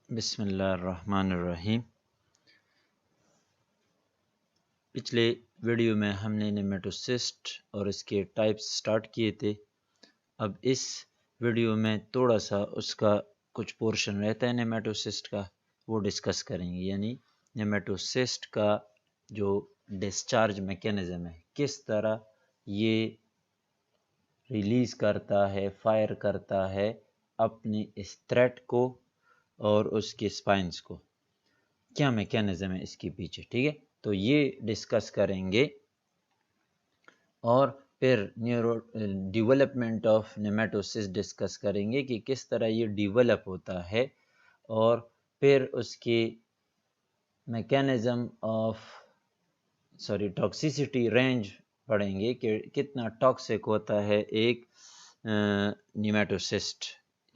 बिस्मिल्लाहिर्रहमानिर्रहीम। पिछले वीडियो में हमने नेमेटोसिस्ट और इसके टाइप्स स्टार्ट किए थे। अब इस वीडियो में थोड़ा सा उसका कुछ पोर्शन रहता है नेमेटोसिस्ट का, वो डिस्कस करेंगे। यानी नेमेटोसिस्ट का जो डिस्चार्ज मैकेनिज़्म है, किस तरह ये रिलीज़ करता है, फायर करता है अपने इस थ्रेड को और उसके स्पाइंस को, क्या मैकेनिज्म है इसके पीछे। ठीक है, तो ये डिस्कस करेंगे। और फिर न्यूरो डेवलपमेंट ऑफ नेमेटोसिस डिस्कस करेंगे कि किस तरह ये डेवलप होता है, और फिर उसके मैकेनिज्म ऑफ टॉक्सिसिटी रेंज पढ़ेंगे कि कितना टॉक्सिक होता है एक नेमेटोसिस्ट,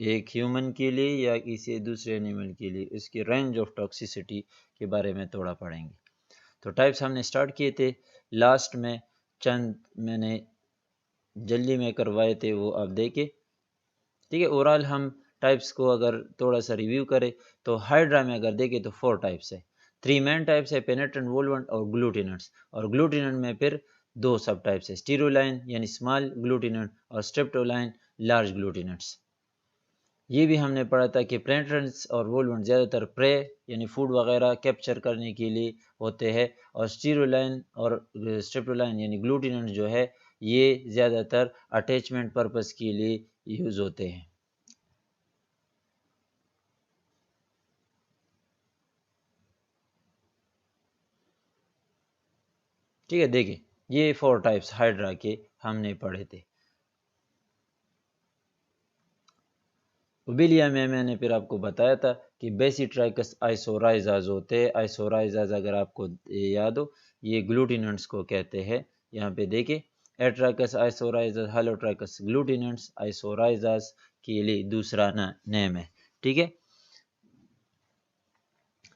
एक ह्यूमन के लिए या किसी दूसरे एनिमल के लिए। इसकी रेंज ऑफ टॉक्सिसिटी के बारे में थोड़ा पढ़ेंगे। तो टाइप्स हमने स्टार्ट किए थे, लास्ट में चंद मैंने जल्दी में करवाए थे, वो आप देखें। ठीक है, ओवरऑल हम टाइप्स को अगर थोड़ा सा रिव्यू करें तो हाइड्रा में अगर देखें तो 4 टाइप्स है। 3 मेन टाइप्स है, पेनेट्रेंट, वोल्वेंट और ग्लूटिनेंट्स। और ग्लूटिनेंट में फिर 2 सब टाइप्स है, स्टीरोलाइन यानी स्मॉल ग्लूटिनेंट और स्ट्रेप्टोलाइन लार्ज ग्लूटिनेंट्स। ये भी हमने पढ़ा था कि पेनेट्रेंट्स और वोल्वेंट ज़्यादातर प्रे यानी फूड वगैरह कैप्चर करने के लिए होते हैं, और स्टीरोलाइन और स्ट्रेप्टोलाइन यानी ग्लूटिनेंट जो है ये ज़्यादातर अटैचमेंट पर्पस के लिए यूज़ होते हैं। ठीक है, देखिए ये 4 टाइप्स हाइड्रा के हमने पढ़े थे। ओबेलिया में मैंने फिर आपको बताया था कि बेसिट्राइकस आइसोराइजाज होते हैं। आइसोराइजाज अगर आपको याद हो, ये ग्लूटिनेंट्स को कहते हैं। यहाँ पे देखिए, एट्राइकस आइसोराइजाज, हालोट्राइकस ग्लूटिनेंट्स, आइसोराइजाज के लिए दूसरा नेम है। ठीक है,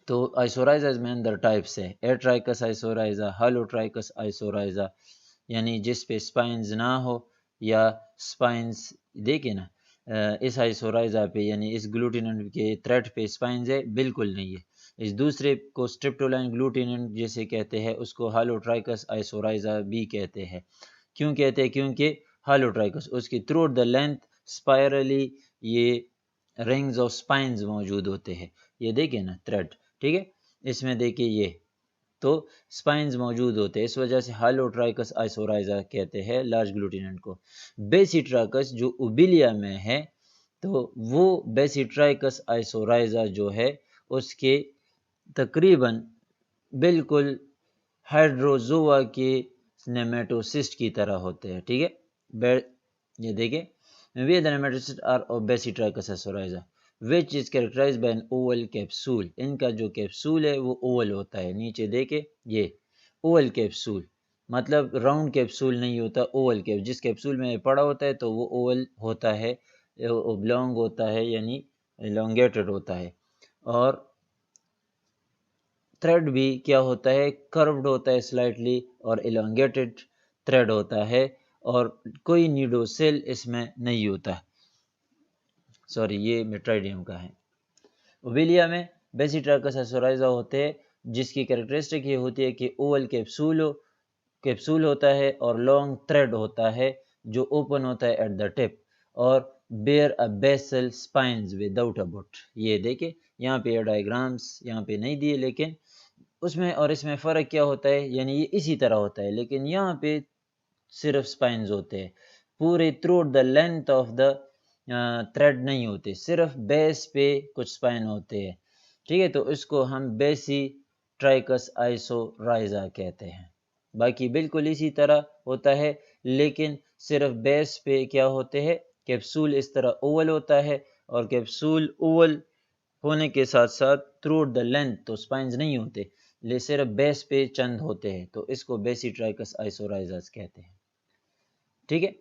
तो आइसोराइजाज में अंदर टाइप्स है, एट्राइकस आइसोराइजा, हालोट्राइकस आइसोराइजा, यानी जिस पे स्पाइंस ना हो, या स्पाइंस देखिए ना, इस आइसोराइजा पे यानी इस ग्लूटिनेंट के थ्रेड पे स्पाइंस है, बिल्कुल नहीं है। इस दूसरे को स्ट्रिप्टोलाइन ग्लूटिनेंट जैसे कहते हैं, उसको हालोट्राइकस आइसोराइजा भी कहते हैं। क्यों कहते हैं? क्योंकि हालोट्राइकस उसकी थ्रू द लेंथ स्पायरली ये रिंग्स ऑफ स्पाइंस मौजूद होते हैं। ये देखिए ना थ्रेड, ठीक है, इसमें देखिए ये तो स्पाइंस मौजूद होते हैं, इस वजह से हालोट्राइकस आइसोराइजा कहते हैं लार्ज ग्लूटिनेंट को। बेसिट्राइकस जो ओबेलिया में है, तो वो बेसिट्राइकस आइसोराइजा जो है उसके तकरीबन बिल्कुल हाइड्रोजोआ के नेमेटोसिस्ट की तरह होते हैं। ठीक है, ये देखिए, वे the nematocyst are of basitrichous isorhiza which is characterised by an oval capsule. इनका जो कैप्सूल है वो ओवल होता है। नीचे देखे, ये ओवल कैप्सूल, मतलब राउंड कैप्सूल नहीं होता, ओवल कैप, जिस कैप्सूल में पड़ा होता है तो वो ओवल होता है, ओब्लॉन्ग होता है यानी एलोंगेटेड होता है। और थ्रेड भी क्या होता है, कर्व्ड होता है स्लाइटली, और एलोंगेटेड थ्रेड होता है, और कोई नीडोसेल इसमें नहीं होता। सॉरी, ये मेट्राइडियम का है। ओबेलिया में बेसिट्राइकस आइसोराइजा होते हैं, जिसकी कैरेक्टरिस्टिक ये होती है कि ओवल कैप्सूल होता है और लॉन्ग थ्रेड होता है जो ओपन होता है एट द टिप, और bear a basal spines without a butt. ये देखे, यहाँ पे डायग्राम्स यहाँ पे नहीं दिए, लेकिन उसमें और इसमें फ़र्क क्या होता है, यानी ये इसी तरह होता है, लेकिन यहाँ पे सिर्फ स्पाइंस होते हैं, पूरे through the length of the thread नहीं होते, सिर्फ बेस पे कुछ स्पाइन होते हैं। ठीक है, तो इसको हम बेसी ट्राइकस आइसोराइजा कहते हैं। बाकी बिल्कुल इसी तरह होता है, लेकिन सिर्फ बेस पे क्या होते हैं, कैप्सूल इस तरह ओवल होता है, और कैप्सूल ओवल होने के साथ साथ थ्रू द लेंथ तो स्पाइंस नहीं होते, ले सिर्फ बेस पे चंद होते हैं, तो इसको बेसिट्राइकस आइसोराइजास कहते हैं। ठीक है,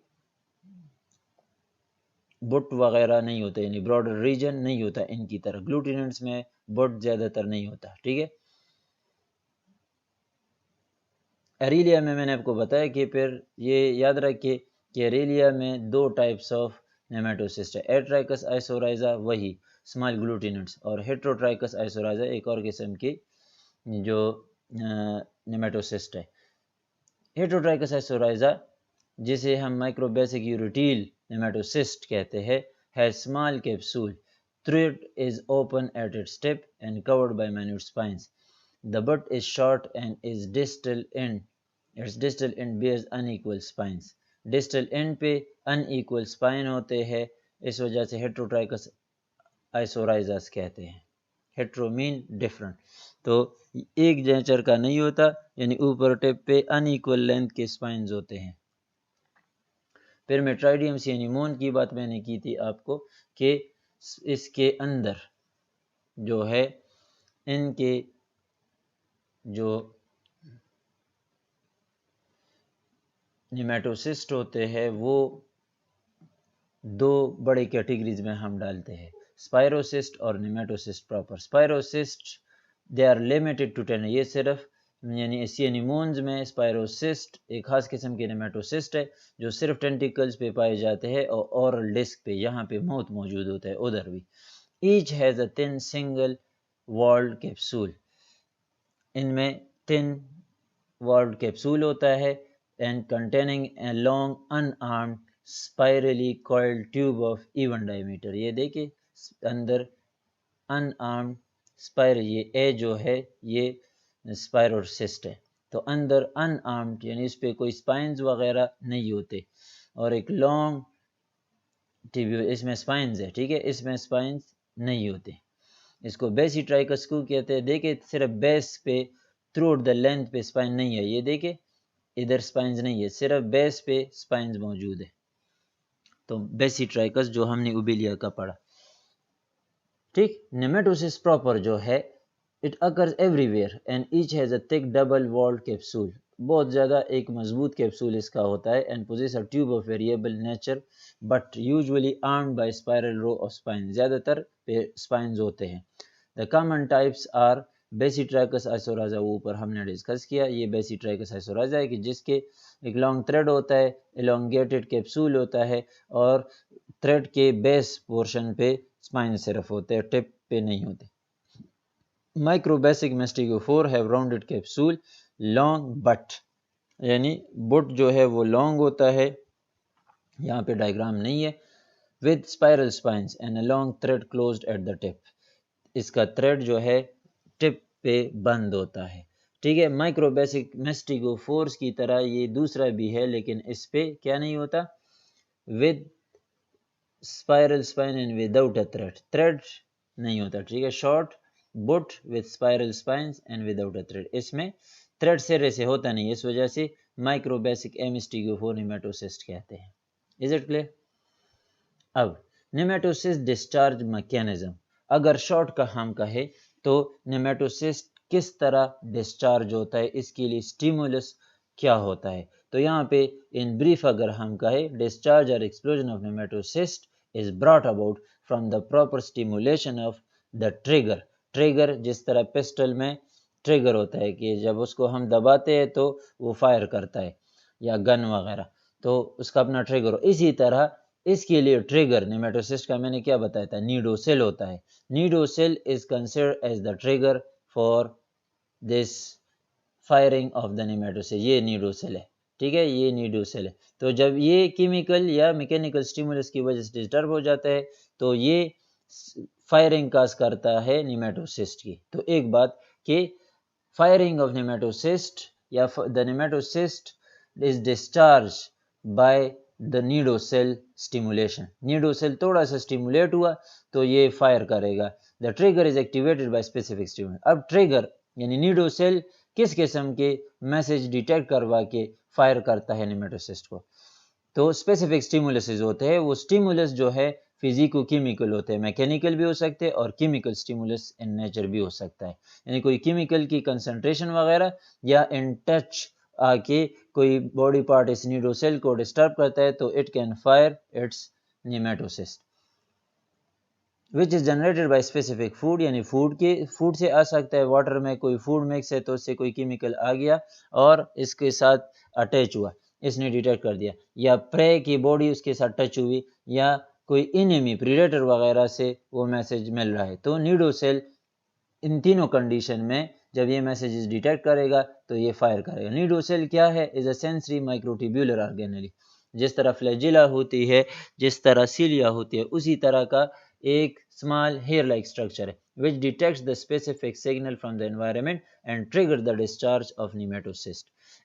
बुट वगैरह नहीं होते, यानी ब्रॉडर रीजन नहीं होता इनकी तरह। ग्लूटिनेंट्स में बुट ज़्यादातर नहीं होता। ठीक है, एरिलिया में मैंने आपको बताया कि फिर ये याद रखिए कि एरिलिया में दो टाइप्स ऑफ नेमेटोसिस्ट है, एट्राइकस आइसोराइजा वही स्मॉल ग्लूटिनेट्स, और हेट्रोट्राइकस आइसोराइजा एक और किस्म की जो नेमेटोसिस्ट है। हेट्रोट्राइकस आइसोराइजा जिसे हम माइक्रोबेसिक यूरोटील नेमेटोसिस्ट कहते हैं, has small capsule, throat is open at its tip and covered by minute spines. The butt is short and its distal end bears unequal spines. Distal end पे unequal spine होते हैं, इस वजह से हेट्रोट्राइकस आइसोराइजास कहते हैं। हेट्रो मीन डिफरेंट, तो एक नेचर का नहीं होता, यानी ऊपर टिप पे अनइक्वल लेंथ के स्पाइन्स होते हैं। फिर मेट्राइडियम सियानिमोन की बात मैंने की थी आपको कि इसके अंदर जो है इनके जो नेमेटोसिस्ट होते हैं वो दो बड़े कैटेगरीज में हम डालते हैं, स्पायरोसिस्ट और nematocyst proper. Spirocyst they are limited to 10, ये सिर्फ यानी सियानिमोन्स में स्पायरोसिस्ट एक खास किस्म के नेमेटोसिस्ट है जो सिर्फ टेंटिकल्स पे पाए जाते हैं और ओरल डिस्क पे, यहाँ पे माउथ मौजूद होता है, उधर भी। Each has a thin single walled capsule, इनमें थिन वॉल्ड कैप्सूल होता है, and containing a long unarmed spirally coiled tube of even diameter. ये देखिए अंदर अनआर्म्ड स्पाइर, ये ए जो है ये स्पायरोसिस्ट है, तो अंदर अनआर्म्ड यानी इस पे कोई स्पाइन्स वगैरह नहीं होते, और एक लॉन्ग ट्यूब्यूल, इसमें स्पाइन्स है, ठीक है, इसमें स्पाइन्स नहीं होते। इसको बेसिट्राइकस को कहते हैं। देखिए सिर्फ बेस पे थ्रू आउट द लेंथ पे स्पाइन नहीं है, ये देखिए इधर स्पाइन्स नहीं है, सिर्फ बेस पे स्पाइन्स मौजूद है, तो बेसिट्राइकस जो हमने उबेलिया का पढ़ा। ठीक, नेमेटोसिस प्रॉपर जो है it occurs everywhere and each has a thick double walled capsule, बहुत ज़्यादा एक मजबूत कैप्सूल इसका होता है, and possess a tube of variable nature but usually armed by spiral row of spine, ज़्यादातर पे स्पाइन्स होते हैं। The common types are basitrichous isorhiza, वो ऊपर हमने डिस्कस किया, ये बेसिट्राइकस आइसोराइजा है कि जिसके एक लॉन्ग थ्रेड होता है, एलोंगेटेड कैप्सूल होता है, और थ्रेड के बेस पोर्शन पे स्पाइन सिर्फ होते हैं, टिप पे नहीं होते। Microbasic mastigophore have rounded capsule long but, यानी बुट जो है वो लॉन्ग होता है, यहाँ पे डायग्राम नहीं है, with spiral spines and a long thread closed eight the tip, इसका थ्रेड जो है टिप पे बंद होता है, ठीक है। माइक्रोबेसिक मेस्टिगोफोर्स की तरह ये दूसरा भी है, लेकिन इस पे क्या नहीं होता, with spiral spine and without a thread, thread नहीं होता, ठीक है। Short boot with spiral spines and without a thread, इसमें थ्रेड सिरे से होता नहीं, इस वजह से माइक्रोबेसिक एमिस्टिगोफोर नेमेटोसिस्ट कहते हैं। Is it clear? अब नेमेटोसिस्ट डिस्चार्ज मैकेनिज्म, अगर शॉर्ट का हम कहे तो नेमेटोसिस्ट किस तरह डिस्चार्ज होता है, इसके लिए स्टिमुलस क्या होता है, तो यहाँ पे इन ब्रीफ अगर हम कहे, डिस्चार्ज और explosion of nematocyst is brought about from the proper stimulation of the trigger. Trigger जिस तरह पिस्टल में ट्रिगर होता है कि जब उसको हम दबाते हैं तो वो फायर करता है, या गन वगैरह, तो उसका अपना ट्रिगर हो, इसी तरह इसके लिए ट्रिगर नेमेटोसिस्ट का मैंने क्या बताया था, नीडोसेल होता है। Cnidocil is considered as the trigger for this firing of the nematocyst, ये नीडोसेल है, ठीक है, ये नीडोसेल है। तो जब ये केमिकल या मैकेनिकल स्टिमुलस की वजह से डिस्टर्ब हो जाता है तो ये फायरिंग काज करता है नेमेटोसिस्ट की। तो एक बात कि फायरिंग ऑफ नेमेटोसिस्ट या the nematocyst is discharge by the cnidocil stimulation, cnidocil थोड़ा सा स्टिमुलेट हुआ तो ये फायर करेगा। The trigger is activated by specific stimulus, अब ट्रिगर यानी नीडोसेल किस किस्म के मैसेज डिटेक्ट करवा के फायर करता है नेमेटोसिस्ट को, तो स्पेसिफिक स्टिमुलस होते हैं, वो स्टिमुलस जो है फिजिको केमिकल होते हैं, मैकेनिकल भी हो सकते हैं और केमिकल स्टिमुलस इन नेचर भी हो सकता है, यानी कोई केमिकल की कंसंट्रेशन वगैरह या इन टच आके कोई बॉडी पार्ट इस नीडोसेल को डिस्टर्ब करता है तो it can fire it's nematocyst. Which is generated by specific food, यानी फूड से आ सकता है, वाटर में कोई फूड मिक्स है तो उससे कोई केमिकल आ गया और इसके साथ अटैच हुआ, इसने डिटेक्ट कर दिया, या प्रे की बॉडी उसके साथ टच हुई, या कोई इनेमी प्रीडेटर वगैरह से वो मैसेज मिल रहा है, तो नीडोसेल इन तीनों कंडीशन में जब ये मैसेजेस डिटेक्ट करेगा तो ये फायर करेगा। नीडोसेल क्या है? Is a sensory microtubular organelle. जिस तरह फ्लैजिला होती है, जिस तरह सीलिया होती है, उसी तरह का एक स्मॉल हेयर लाइक स्ट्रक्चर है which detects the specific signal from the environment and trigger the discharge of nematocyst.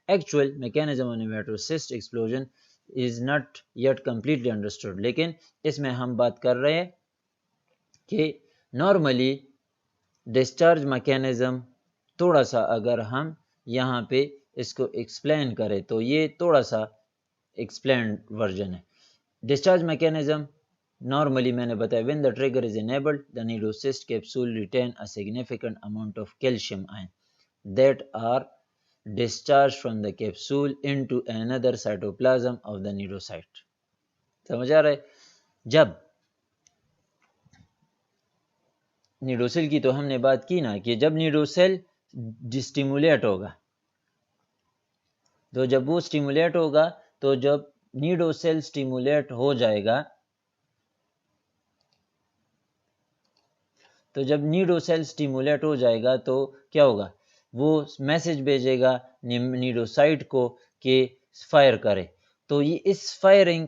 Actual mechanism of nematocyst explosion is not yet completely understood, लेकिन इसमें हम बात कर रहे हैं कि नॉर्मली डिस्चार्ज मैकेनिज्म थोड़ा सा अगर हम यहाँ पे इसको एक्सप्लेन करें तो ये थोड़ा सा एक्सप्लेन वर्जन है। डिस्चार्ज मैकेनिज्म नॉर्मली मैंने बताया, when the trigger is enabled the cnidocyst capsule retain a significant amount of calcium ion that are discharged from the capsule into another cytoplasm of the nidocyte। समझ आ रहा है? जब नीडोसेल की तो हमने बात की ना कि जब नीडोसेल स्टिमुलेट होगा, तो जब वो स्टिमुलेट होगा तो जब नीडोसेल स्टिमुलेट हो जाएगा, तो जब नीडोसेल स्टिमुलेट हो जाएगा तो क्या होगा? वो मैसेज भेजेगा नीडोसाइट को कि फायर करे। तो ये इस फायरिंग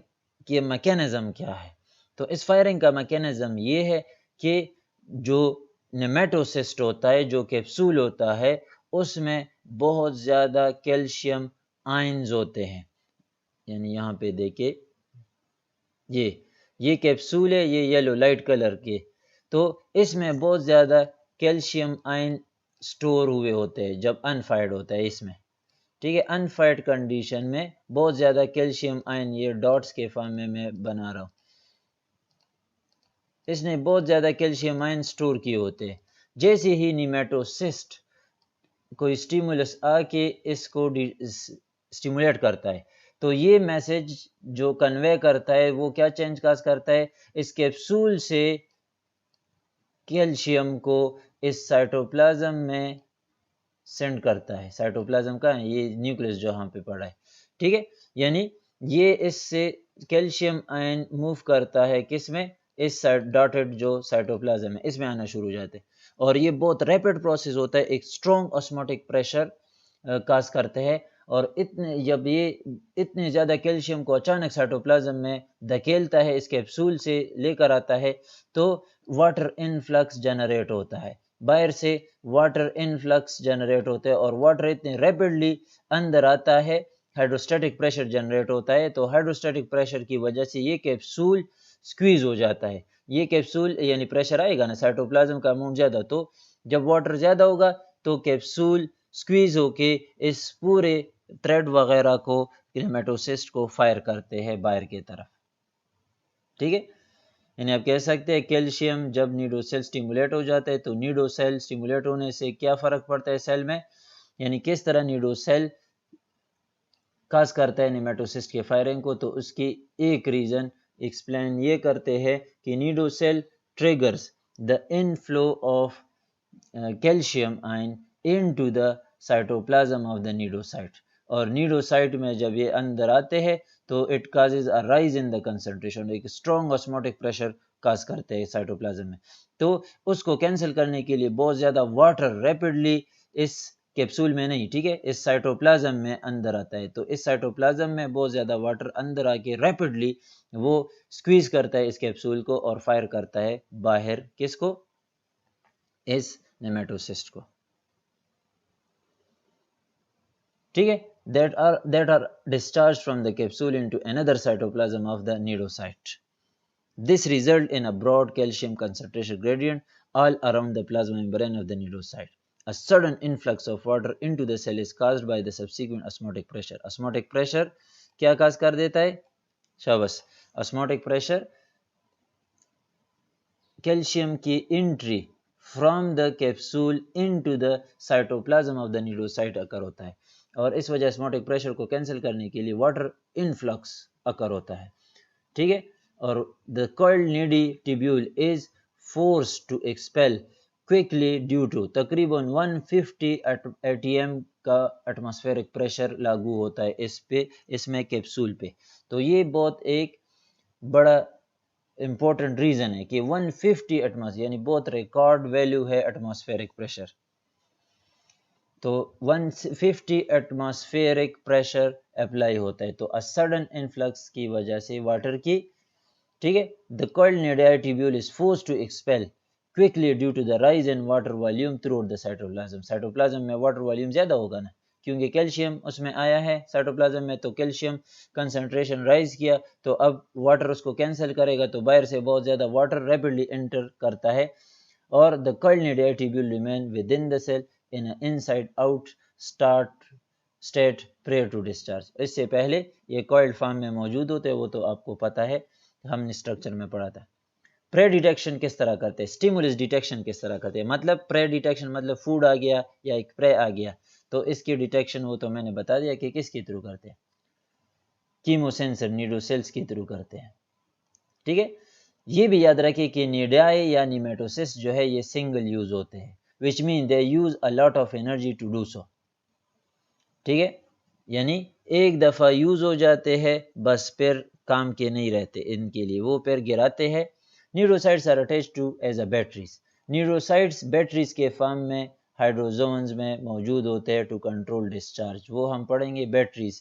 के मैकेनिज्म क्या है? तो इस फायरिंग का मैकेनिज्म ये है कि जो नेमेटोसिस्ट होता है, जो कैप्सूल होता है, उसमें बहुत ज़्यादा कैल्शियम आयंस होते हैं। यानी यहाँ पे देखिए, ये कैप्सूल है, ये येलो लाइट कलर के, तो इसमें बहुत ज़्यादा कैल्शियम आयन स्टोर हुए होते हैं जब अनफायर्ड होता है इसमें। ठीक है, अनफायर्ड कंडीशन में बहुत ज़्यादा कैल्शियम आयन, ये डॉट्स के फॉर्म में मैं बना रहा हूँ, इसने बहुत ज़्यादा कैल्शियम आयन स्टोर किए होते हैं। जैसे ही निमेटोसिस्ट कोई स्टिमुलस आके इसको स्टिमुलेट करता है, तो ये मैसेज जो कन्वे करता है वो क्या चेंज काज करता है? इस कैप्सूल से कैल्शियम को इस साइटोप्लाज्म में सेंड करता है। साइटोप्लाज्म का है ये न्यूक्लियस जो यहाँ पे पड़ा है, ठीक है। यानी ये इससे कैल्शियम आयन मूव करता है किसमें? इस डॉटेड जो साइटोप्लाज्म है इसमें आना शुरू हो जाते हैं, और ये बहुत रैपिड प्रोसेस होता है, एक स्ट्रॉन्ग ऑस्मोटिक प्रेशर काज करते हैं, और जब ये इतने ज़्यादा कैल्शियम को अचानक साइटोप्लाज्म में धकेलता है, इस कैप्सूल से लेकर आता है, तो वाटर इनफ्लक्स जनरेट होता है, बाहर से वाटर इनफ्लक्स जनरेट होता है, और वाटर इतने रैपिडली अंदर आता है, हाइड्रोस्टैटिक प्रेशर जनरेट होता है, तो हाइड्रोस्टैटिक प्रेशर की वजह से ये कैप्सूल स्क्वीज हो जाता है। ये कैप्सूल यानी प्रेशर आएगा ना साइटोप्लाज्म का अमाउंट ज़्यादा, तो जब वाटर ज़्यादा होगा तो कैप्सूल स्क्वीज होके इस पूरे थ्रेड वगैरह को, नेमेटोसिस्ट को फायर करते हैं बाहर की तरफ। ठीक है, यानी आप कह सकते हैं कैल्शियम जब नीडोसेल स्टिमुलेट हो जाता है तो नीडोसेल स्टिमुलेट होने से क्या फर्क पड़ता है सेल में, यानी किस तरह नीडोसेल खास करता है नेमेटोसिस्ट के फायरिंग को, तो उसकी एक रीजन एक्सप्लेन ये करते हैं कि cnidocil triggers the inflow of calcium ion into the cytoplasm of the cnidocyte, और नीडोसाइट में जब ये अंदर आते हैं तो it causes a rise in the concentration, एक स्ट्रॉन्ग ऑस्मोटिक प्रेशर काज करते हैं साइटोप्लाज्म में, तो उसको कैंसिल करने के लिए बहुत ज़्यादा वाटर रैपिडली इस कैप्सूल में नहीं, ठीक है, इस साइटोप्लाज्म में अंदर आता है, तो इस साइटोप्लाज्म में बहुत ज़्यादा वाटर अंदर आके रैपिडली वो स्क्वीज करता है इस कैप्सूल को और फायर करता है बाहर, किसको? इस नेमेटोसिस्ट को। ठीक है, that are discharged from the capsule into another cytoplasm of the nidocyte. This result in a broad calcium concentration gradient all around the plasma membrane of the nidocyte. A sudden influx of water into the cell is caused by the subsequent osmotic pressure. Osmotic pressure क्या काज कर देता है? शाबाश, osmotic pressure calcium की entry from the capsule into the cytoplasm of the cnidocyte occur होता है, और इस वजह ऑस्मोटिक प्रेशर को कैंसिल करने के लिए वाटर इनफ्लक्स अकर होता है। ठीक है, और the coiled needy tubule is forced to expel quickly due to तकरीबन 150 atm का एटमॉस्फेरिक प्रेशर लागू होता है इसमें कैप्सूल पे। तो ये बहुत एक बड़ा इम्पोर्टेंट रीजन है कि 150 एटमॉस्फेयर यानी बहुत रिकॉर्ड वैल्यू है एटमॉस्फेरिक प्रेशर। तो 150 एटमॉस्फेरिक प्रेशर अप्लाई होता है तो अ सडन इन्फ्लक्स की वजह से वाटर की, ठीक है, the coiled nuclei tubule is forced to expel quickly due to the rise in water volume throughout the cytoplasm। Cytoplasm में वाटर वॉल्यूम ज्यादा होगा ना, क्योंकि कैल्शियम उसमें आया है साइटोप्लाज्म में, तो कैल्शियम कंसंट्रेशन राइज किया तो अब वाटर उसको कैंसिल करेगा, तो बाहर से बहुत ज्यादा वाटर रैपिडली एंटर करता है और the coiled nuclei tubule remain within the cell in an inside out state prior to discharge। इससे पहले ये coiled फॉर्म में मौजूद होते हैं, वो तो आपको पता है, हमने स्ट्रक्चर में पढ़ा था। प्रे डिटेक्शन किस तरह करते हैं, स्टिमुलस डिटेक्शन किस तरह करते हैं, मतलब प्रे डिटेक्शन मतलब फूड आ गया या एक प्रे आ गया, तो इसकी डिटेक्शन वो तो मैंने बता दिया कि किसके थ्रू करते हैं, कीमोसेंसर नीडोसेल्स के थ्रू करते हैं, ठीक है। ये भी याद रखिए कि नीडाई या निमेटोसिस जो है ये सिंगल यूज होते हैं, which mean they use a lot of energy to do so, ठीक है, यानी एक दफा यूज हो जाते हैं बस फिर काम के नहीं रहते इनके लिए, वो फिर गिराते हैं। Neurocytes are attached to as a batteries. Neurocytes batteries के फॉर्म में हाइड्रोजोन्स में मौजूद होते हैं टू कंट्रोल डिस्चार्ज, वो हम पढ़ेंगे। बैटरीज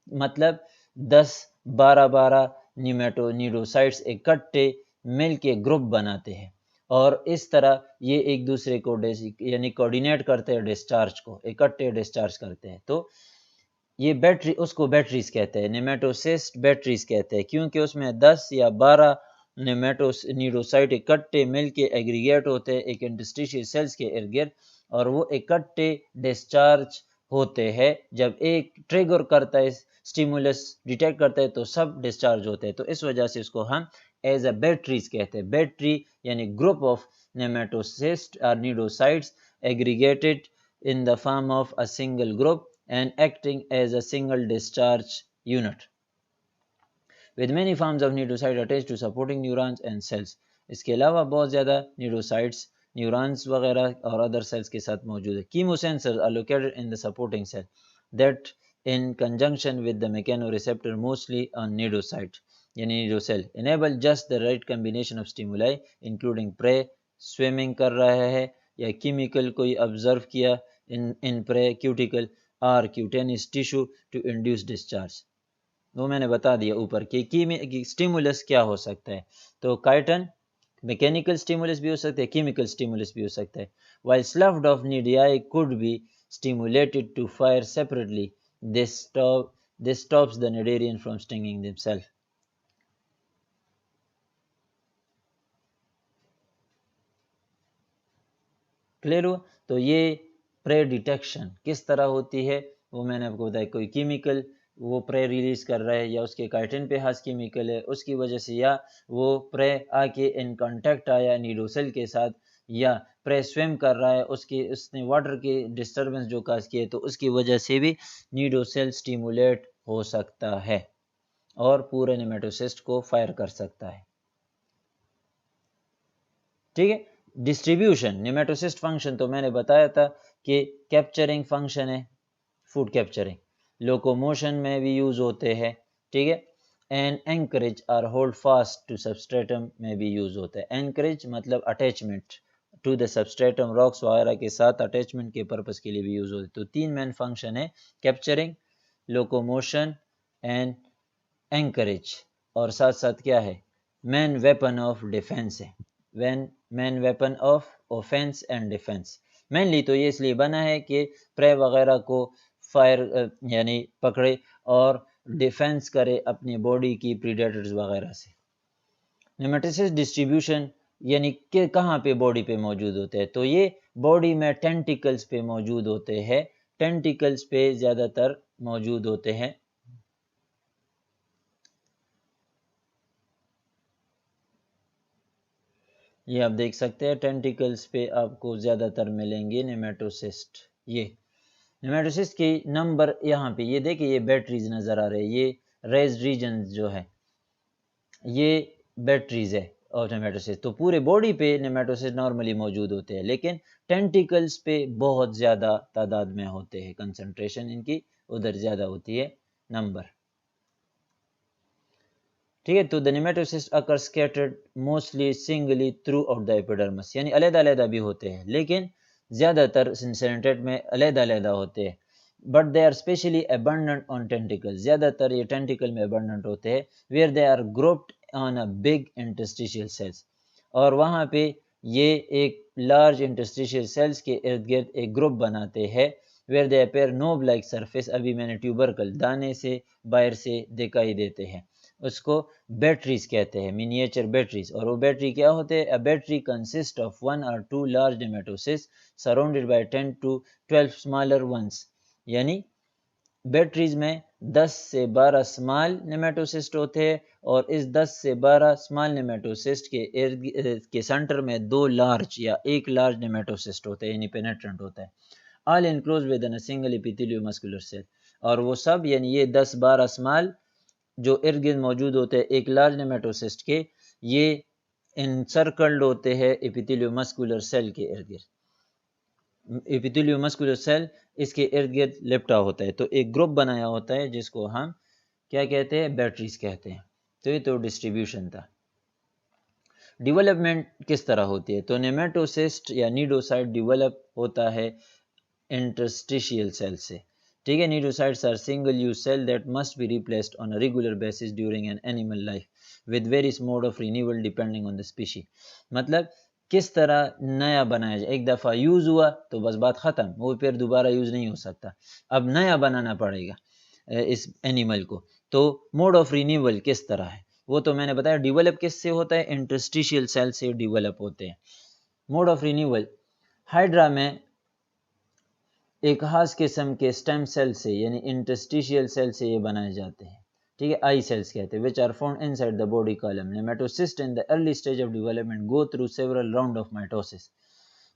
मतलब 10-12 न्यूरोसाइट्स इकट्ठे मिल के ग्रुप बनाते हैं और इस तरह ये एक दूसरे को यानी कोऑर्डिनेट करते हैं, डिस्चार्ज को इकट्ठे डिस्चार्ज करते हैं। तो ये बैटरी, उसको बैटरीज कहते हैं, नेमेटोसिस्ट बैटरीज कहते हैं, क्योंकि उसमें 10 या 12 न्यूरोसाइट इकट्ठे मिलके एग्रीगेट होते हैं एक इंटरस्टिशियल सेल्स के इर्द गिर्द और वो इकट्ठे डिस्चार्ज होते हैं। जब एक ट्रिगर करता है, स्टिमुलस डिटेक्ट करता है तो सब डिस्चार्ज होते हैं, तो इस वजह से इसको हम एज अ बैटरीज कहते हैं। बैटरी यानी ग्रुप ऑफ नेमेटोसिस्ट और neurocytes aggregated in the form of a single group and acting as a single discharge unit with many forms of neurocyte attached to supporting neurons and cells। इसके अलावा बहुत ज़्यादा neurocytes neurons वगैरह और other sales के साथ मौजूद है। Chemosensors are located in the supporting cell that in conjunction with the mechanoreceptor mostly on neurocyte यानी neurocell enable just the right combination of stimuli including prey, swimming कर रहा है या केमिकल कोई ऑब्जर्व किया in prey cuticle or cutaneous tissue to induce discharge। वो मैंने बता दिया ऊपर कि स्टिमुलस क्या हो सकता है, तो काइटन मैकेनिकल स्टिमुलस भी हो सकता है, केमिकल स्टिमुलस भी हो सकता है। while sloughed of nuclei could be stimulated to fire separately, this stops the cnidarian from stinging themselves। Clear हुआ? तो ये प्रे डिटेक्शन किस तरह होती है वो मैंने आपको बताया, कोई केमिकल वो प्रे रिलीज कर रहा है या उसके काइटिन पे हास केमिकल है उसकी वजह से, या वो प्रे आके इन कांटेक्ट आया न्यूरोसेल के साथ, या प्रे स्विम कर रहा है उसने वाटर के डिस्टर्बेंस जो काज किए तो उसकी वजह से भी न्यूरोसेल स्टिमुलेट हो सकता है और पूरे नेमेटोसिस्ट को फायर कर सकता है, ठीक है। डिस्ट्रीब्यूशन नेमेटोसिस्ट फंक्शन तो मैंने बताया था कि कैप्चरिंग फंक्शन है, फूड कैप्चरिंग, लोकोमोशन में भी यूज होते हैं, ठीक है। एंड एंकरेज और होल्ड फास्ट टू सबस्ट्रेटम में भी यूज होता है। एंकरेज मतलब attachment to the substratum, rocks वगैरह के साथ अटैचमेंट के पर्पस के लिए भी यूज होते हैं। तो तीन मेन फंक्शन है, कैप्चरिंग, लोकोमोशन एंड एंकरेज, और साथ साथ क्या है, मेन वेपन ऑफ डिफेंस है, main weapon of offence and defence. Mainly तो ये इसलिए बना है कि प्रे वगैरह को फायर यानी पकड़े और डिफेंस करे अपनी बॉडी की प्रीडेटर्स वगैरह से। नेमेटोसिस्ट डिस्ट्रीब्यूशन यानी कि कहाँ पे बॉडी पे मौजूद होते हैं, तो ये बॉडी में टेंटिकल्स पे मौजूद होते हैं, टेंटिकल्स पे ज़्यादातर मौजूद होते हैं। ये आप देख सकते हैं टेंटिकल्स पे आपको ज़्यादातर मिलेंगे नेमेटोसिस्ट। ये नेमेटोसिस्ट के नंबर यहाँ पे ये देखिए, ये बैटरीज नज़र आ रहे हैं, ये रेज रीजन जो है ये बैटरीज है ऑफ नेमेटोसिस्ट। तो पूरे बॉडी पे नेमेटोसिस्ट नॉर्मली मौजूद होते हैं, लेकिन टेंटिकल्स पे बहुत ज़्यादा तादाद में होते हैं, कंसंट्रेशन इनकी उधर ज़्यादा होती है नंबर। ठीक है, तो the nematocyst occur scattered mostly singly through out the epidermis, यानी अलग-अलग भी होते हैं, लेकिन ज़्यादातर सिंसेंट्रेट में अलग-अलग होते हैं। But they are specially abundant on tentacle, ज़्यादातर ये टेंटिकल में अबंडेंट होते हैं। Where they are grouped on a big interstitial cells, और वहाँ पे ये एक लार्ज इंटरस्टिशियल सेल्स के इर्द गिर्द एक ग्रुप बनाते हैं। Where they appear knob like surface, अभी मैंने ट्यूबरकल दाने से बाहर से दिखाई देते हैं, उसको बैटरीज कहते हैं, मिनिएचर बैटरीज। और वो बैटरी क्या होते हैं? A battery consist of 1 or 2 large nematocyst surrounded by 10 to 12 smaller once, यानी बैटरीज में 10 से 12 स्मॉल नेमेटोसिस्ट होते हैं, और इस 10 से 12 स्मॉल नेमेटोसिस्ट के सेंटर में 2 लार्ज या एक लार्ज नेमेटोसिस्ट होते हैं, यानी पेनेट्रेंट होता है। All enclose within a single epitheliomuscular cell, और वो सब यानी ये 10-12 स्मॉल जो इर्द गिर्द मौजूद होते हैं एक लार्ज नेमेटोसिस्ट के, ये इनसर्कल्ड होते हैं एपिथेलियोमस्कुलर सेल के इर्द गिर्द। एपिथेलियोमस्कुलर सेल इसके इर्द गिर्द लिपटा होता है, तो एक ग्रुप बनाया होता है जिसको हम क्या कहते हैं? बैटरीज कहते हैं। तो ये तो डिस्ट्रीब्यूशन था। डेवलपमेंट किस तरह होती है? तो नेमेटोसिस्ट या नीडोसाइट डेवलप होता है इंटरस्टिशियल सेल से। ठीक है, cnidocytes are single use cell that must be replaced on a regular basis during an animal life with various mode of renewal depending on the species. मतलब किस तरह नया बनाया जाए, एक दफ़ा यूज़ हुआ तो बस बात ख़त्म, वो फिर दोबारा यूज़ नहीं हो सकता, अब नया बनाना पड़ेगा इस एनिमल को। तो मोड ऑफ रिन्यूअल किस तरह है वो तो मैंने बताया। डेवलप किससे होता है? इंटरस्टिशियल सेल से डेवलप होते हैं। मोड ऑफ रिन्यूअल, हाइड्रा में एक खास किस्म के स्टेम सेल से यानी इंटरस्टिशियल सेल से ये बनाए जाते हैं। ठीक है, आई सेल्स कहते हैं, which are found inside the body column. Nematocyst in the early stage of development go through several round of mitosis,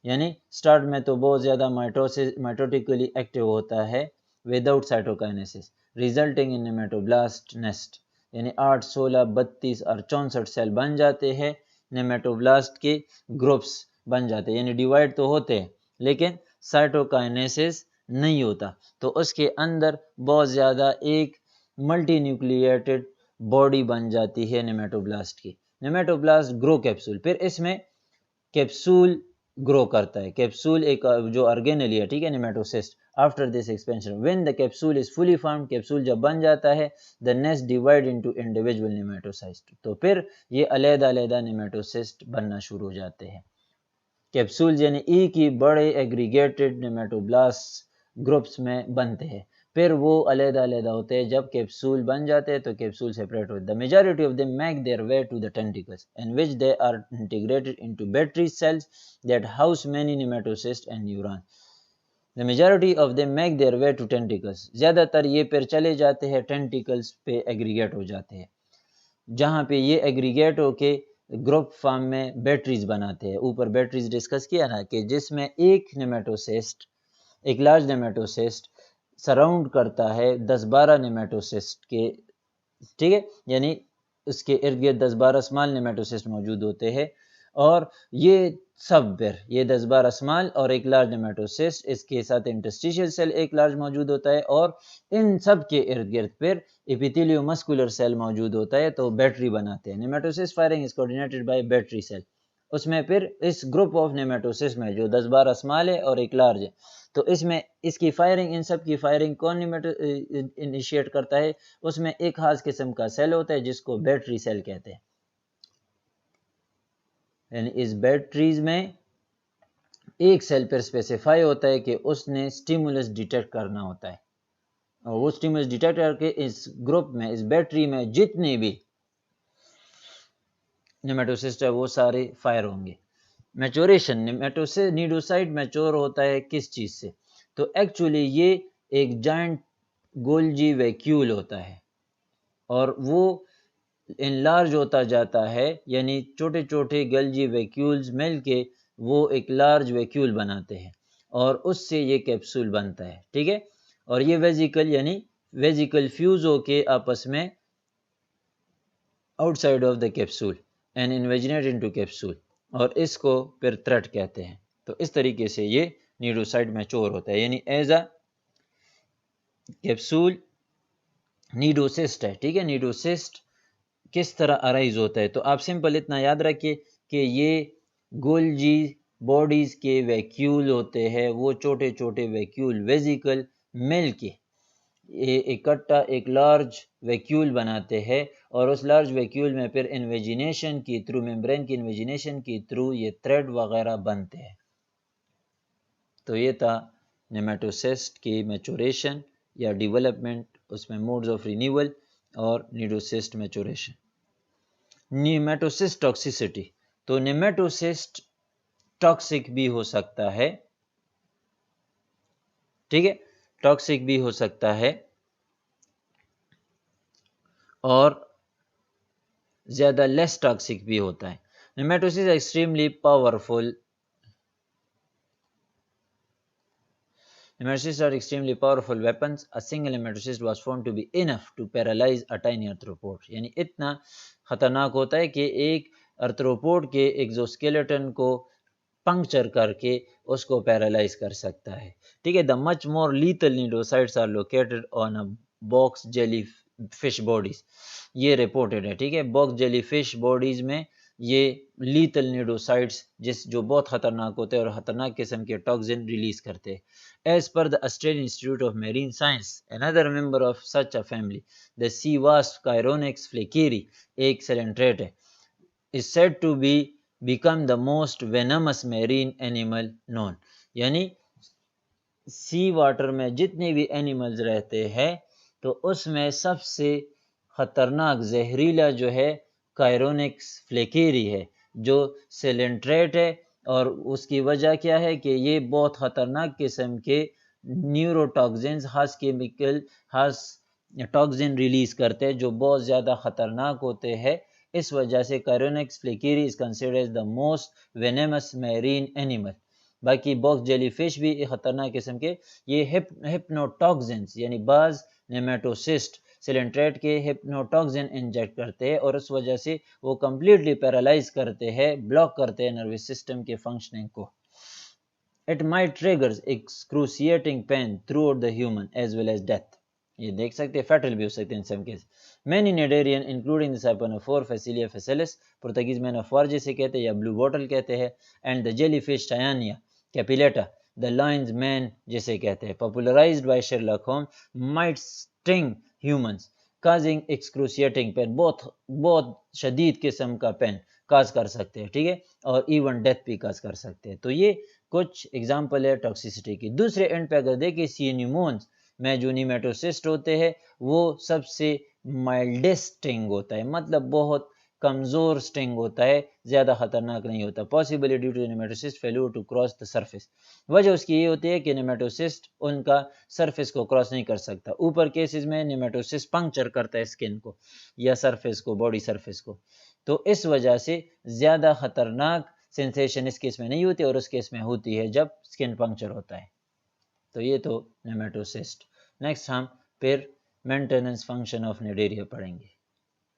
यानी स्टार्ट में तो बहुत ज़्यादा माइटोटिकली एक्टिव होता है without cytokinesis, resulting in nematoblast nest, यानी 8, 16, 32 और 64 सेल बन जाते हैं, नेमेटोब्लास्ट के ग्रुप्स बन जाते हैं, यानी डिवाइड तो होते हैं लेकिन साइटोकाइनेसिस नहीं होता। तो उसके अंदर बहुत ज़्यादा एक मल्टी न्यूक्लिएटेड बॉडी बन जाती है नेमेटोब्लास्ट की। नेमेटोब्लास्ट ग्रो कैप्सूल, फिर इसमें कैप्सूल ग्रो करता है। कैप्सूल एक जो ऑर्गेनेल है, ठीक है, nematocyst. After this expansion when the capsule is fully formed, capsule जब बन जाता है, the nest divide into individual nematocyst, तो फिर ये अलग-अलग नेमेटोसिस्ट बनना शुरू हो जाते हैं। कैप्सूल यानी एक ही बड़े एग्रीगेटेड नेमेटोब्लास्ट ग्रुप्स में बनते हैं, फिर वो अलग-अलग होते हैं। जब कैप्सूल बन जाते हैं तो कैप्सूल सेपरेट होते हैं। The majority of them make their way to the tentacles in which they are integrated into battery cells that house many nematocyst and neuron. The majority of them make their way to tentacles, ज़्यादातर ये फिर चले जाते हैं tentacles पे aggregate हो जाते हैं, जहाँ पे ये एग्रीगेट होके ग्रुप फॉर्म में बैटरीज बनाते हैं। ऊपर बैटरीज डिस्कस किया ना कि जिसमें एक नेमेटोसिस्ट, एक लार्ज नेमेटोसिस्ट सराउंड करता है 10-12 नेमेटोसिस्ट के, ठीक है, यानी उसके इर्द गिर्द 10-12 स्मॉल नेमेटोसिस्ट मौजूद होते हैं, और ये सब फिर ये 10-12 स्मॉल और एक लार्ज नेमेटोसिस्ट, इसके साथ इंटरस्टिशियल सेल एक लार्ज मौजूद होता है, और इन सब के इर्द गिर्द फिर एपिथेलियोमस्कुलर सेल मौजूद होता है, तो बैटरी बनाते हैं। Nematocyst firing is coordinated by battery cell. उसमें फिर इस ग्रुप ऑफ नेमेटोसिस्ट में जो 10-12 स्मॉल है और एक लार्ज है, तो इसमें इसकी फायरिंग, इन सब की फायरिंग कौन इनिशिएट करता है? उसमें एक खास किस्म का सेल होता है जिसको बैटरी सेल कहते हैं। यानी इस बैटरीज में एक सेल पर स्पेसिफाई होता है कि उसने स्टिमुलस डिटेक्ट करना होता है, और वो स्टिमुलस डिटेक्ट करके इस ग्रुप में, इस बैटरी में जितने भी नेमेटोसिस्ट है वो सारे फायर होंगे। मैच्योरेशन, नीडोसाइट मैच्योर होता है किस चीज़ से? तो एक्चुअली ये एक जाइंट गोल्जी वैक्यूल होता है, और वो इनलार्ज होता जाता है, यानी छोटे छोटे गल्जी वैक्यूल्स मिल के वो एक लार्ज वैक्यूल बनाते हैं, और उससे ये कैप्सूल बनता है। ठीक है, और ये वेजिकल यानी वेजिकल फ्यूज होके आपस में outside of the capsule and invaginate into capsule, और इसको फिर थ्रेट कहते हैं। तो इस तरीके से ये नीडोसाइट मैच्योर होता है, यानी एज अ कैप्सूल नीडोसिस्ट है। ठीक है, नीडोसिस्ट किस तरह अराइज होता है, तो आप सिंपल इतना याद रखिए कि ये गोल्जी बॉडीज के वैक्यूल होते हैं, वो छोटे छोटे वैक्यूल वेजिकल मिल के ये इकट्ठा एक लार्ज वैक्यूल बनाते हैं, और उस लार्ज वैक्यूल में फिर इन्वेजिनेशन की थ्रू, मेम्ब्रेन की इन्वेजिनेशन की थ्रू ये थ्रेड वगैरह बनते हैं। तो ये था नेमेटोसिस्ट की मैच्योरेशन या डेवलपमेंट, उसमें मोड्स ऑफ रिन्यूअल और नीडोसिस्ट मैच्योरेशन। नेमेटोसिस्ट टॉक्सिसिटी, तो नेमेटोसिस्ट टॉक्सिक भी हो सकता है। ठीक है, टॉक्सिक भी हो सकता है और ज्यादा लेस टॉक्सिक भी होता है। Nematocysts extremely powerful, nematocysts are extremely powerful weapons. A single nematocyst was found to be enough to paralyze a tiny arthropod, यानी इतना खतरनाक होता है कि एक अर्थ्रोपोड के एक्सोस्केलेटन को पंक्चर करके उसको पैरालाइज कर सकता है। ठीक है, the much more lethal cnidocytes are located on a box jelly fish bodies, ये रिपोर्टेड है। ठीक है, बॉक्स जेली फिश बॉडीज में ये लीथल नीडोसाइट्स जो बहुत खतरनाक होते हैं और खतरनाक किस्म के टॉक्सिन रिलीज करते हैं। As per the Australian Institute of Marine Science, another member of such a family, the sea wasp Chironex fleckeri, एक सेलेंट्रेट है, is said to be become the most venomous marine animal known, यानी सी water में जितने भी animals रहते हैं तो उसमें सबसे खतरनाक जहरीला जो है कायरोनिक्स फ्लेकेरी है, जो सेलेंट्रेट है, और उसकी वजह क्या है कि ये बहुत खतरनाक किस्म के न्यूरोटॉक्सिन्स, हास केमिकल, हास टॉक्सिन रिलीज करते हैं जो बहुत ज़्यादा खतरनाक होते हैं। इस वजह से Chironex fleckeri is considered as the most venomous marine animal. बाकी बॉक्स जेलीफिश भी खतरनाक किस्म के ये हिप्नोटॉक्सिन्स यानी बाज नेमेटोसिस्ट सिलेंट्रेट के हिप्नोटॉक्सिन इंजेक्ट करते हैं और उस वजह से वो कम्प्लीटली पैरालाइज करते हैं, ब्लॉक करते हैं नर्वस सिस्टम के फंक्शनिंग को। It might triggers excruciating pain throughout the human as well as death. ये देख सकते हैं, फैटल भी हो सकते हैं इन सब case. Many Cnidarian including the Sapanophore Phacelia phacelis, Portuguese में नफवार जिसे कहते हैं या ब्लू बॉटल कहते हैं, and the jellyfish Tyanea capillata, the lion's mane जिसे कहते हैं, popularized by Sherlock Holmes, might sting humans causing excruciating pain, बहुत बहुत शदीद किस्म का पेन काज कर सकते हैं। ठीक है, और इवन डेथ भी काज कर सकते हैं। तो ये कुछ एग्जाम्पल है टॉक्सिसिटी की। दूसरे एंड पे अगर देखें सियनिमोन्स में जो नीमेटोसिस्ट होते हैं वो सबसे माइल्डेस्ट स्टिंग होता है, मतलब बहुत कमजोर स्टिंग होता है, ज्यादा खतरनाक नहीं होता। Possibly due to nematocyst failure to cross the surface, वजह उसकी ये होती है कि नेमेटोसिस्ट उनका सरफेस को क्रॉस नहीं कर सकता। ऊपर केसेस में नेमेटोसिस्ट पंक्चर करता है स्किन को या सरफेस को, बॉडी सरफेस को, तो इस वजह से ज्यादा खतरनाक सेंसेशन इस केस में नहीं होती और उस केस में होती है जब स्किन पंक्चर होता है। तो ये तो नेमेटोसिस्ट। नेक्स्ट हम फिर मेंटेनेंस फंक्शन ऑफ निडेरिया पढ़ेंगे।